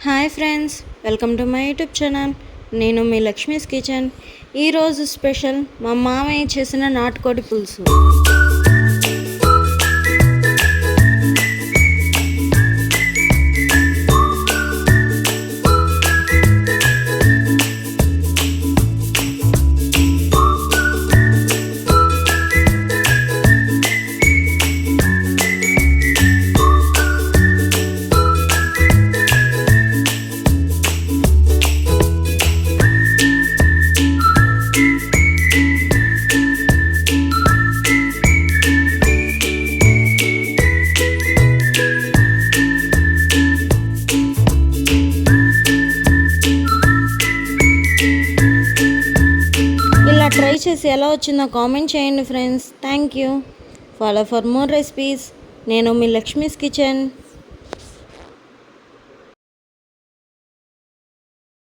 Hi friends, welcome to my YouTube channel. నేను మీ Lakshmi's kitchen. ఈరోజు special మా మామయ్య చేసిన నాటుకోడి పులుసు. ఇలా ట్రై చేసి ఎలా వచ్చిందో కామెంట్ చేయండి friends. Thank you. Follow for more recipes. నేను మీ లక్ష్మీస్ కిచెన్.